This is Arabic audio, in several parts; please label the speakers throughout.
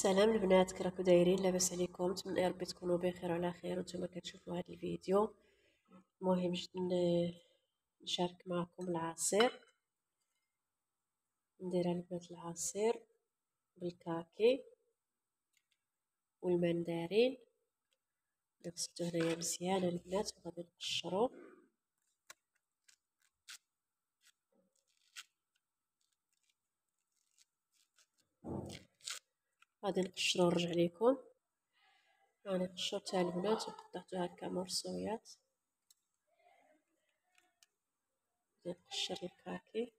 Speaker 1: سلام البنات، كي راكو دايرين؟ لاباس عليكم؟ نتمنى يا ربي تكونوا بخير وعلى خير وانتم كتشوفوا هذا الفيديو. المهم جيت نشارك معكم العصير. ندير البنات العصير بالكاكي والمندرين. غسلته هنايا مزيان البنات وغادي نقشرو. غادي نقشرو ونرجع لكم. راني قشرتها البنات وقطعتها هكا مرصويات. غادي نقشر الكاكي.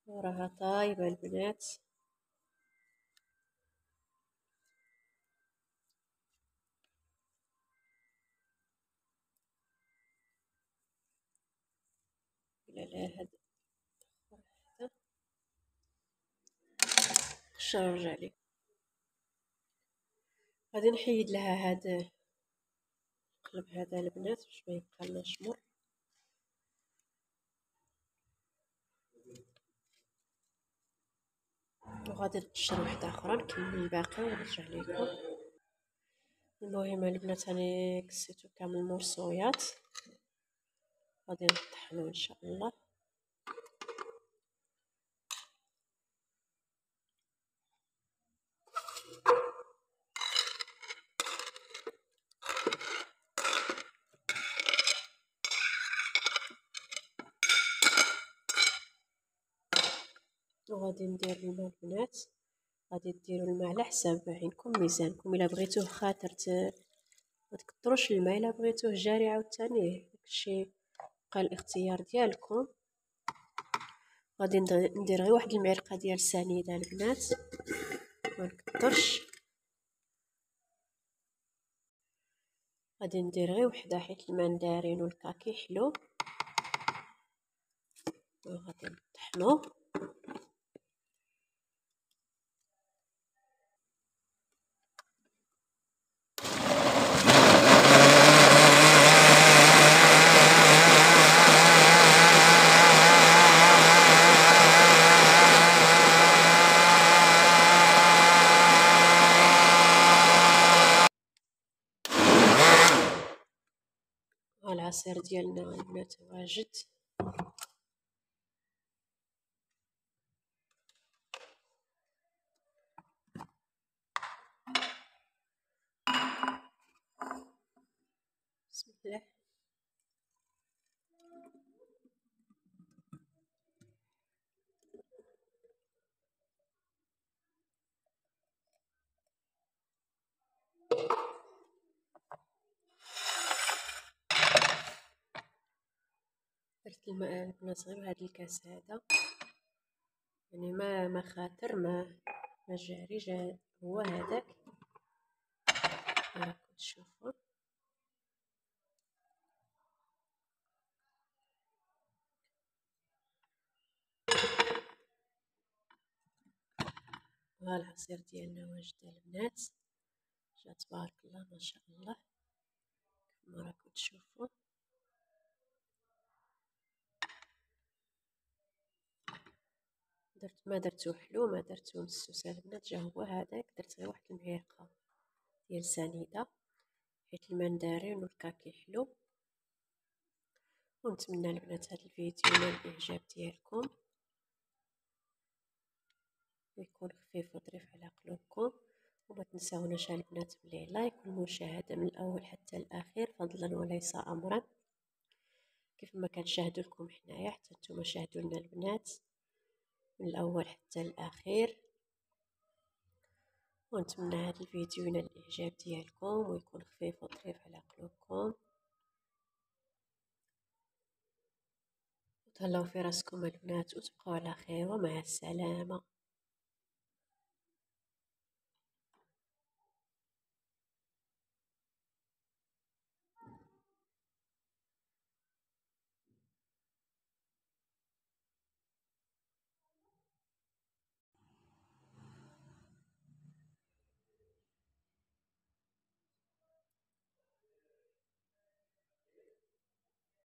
Speaker 1: وراها طايبه البنات. لا هاد قشر ونرجع لكم. غادي نحيد لها هاد القلب هذا البنات باش ما يبقى لنا شمر. وغادي نقشر وحده اخرى نكمل الباقي ونرجع لكم. المهم البنات راني كسيتو كامل مرصويات، غادي نطحنو ان شاء الله. وغادي ندير الماء البنات. غادي ديروا الماء على حساب عينكم ميزانكم. الا بغيتوه خاطر ما تكثروش الماء، الا بغيتوه جاري عاوتاني داكشي بقى الاختيار ديالكم. غادي ندير غير واحد المعلقه ديال سنيده البنات، ما نكثرش. غادي ندير غير وحده حيت المندرين والكاكي حلو. وغادي نطحنوه. العصير ديالنا البنات واجد. بسم الله. درت الماء البنات غير بهذا الكاس هذا، يعني ما خاطر ما جاري هو هذاك راكم تشوفوا. وها العصير ديالنا واجد البنات، جا تبارك الله ما شاء الله كما راكم تشوفوا. ما درتو حلو، ما درتو مسوس البنات، جا هو هذاك. درت غير واحد المعلقه ديال سنيده حيت المندرين والكاكي حلو. ونتمنى البنات هذا الفيديو ينال الاعجاب ديالكم ويكون خفيف وظريف على قلوبكم. وما تنساوناش البنات بلي لايك والمشاهده من الاول حتى الاخير فضلا وليس امرا. كيف ما كنشاهدوا لكم حنايا حتى نتوما شاهدوا لنا البنات من الاول حتى الاخير. ونتمنى هذا الفيديو ينال الاعجاب ديالكم ويكون خفيف وظريف على قلوبكم. تهلاو في راسكم البنات وتبقوا على خير ومع السلامه.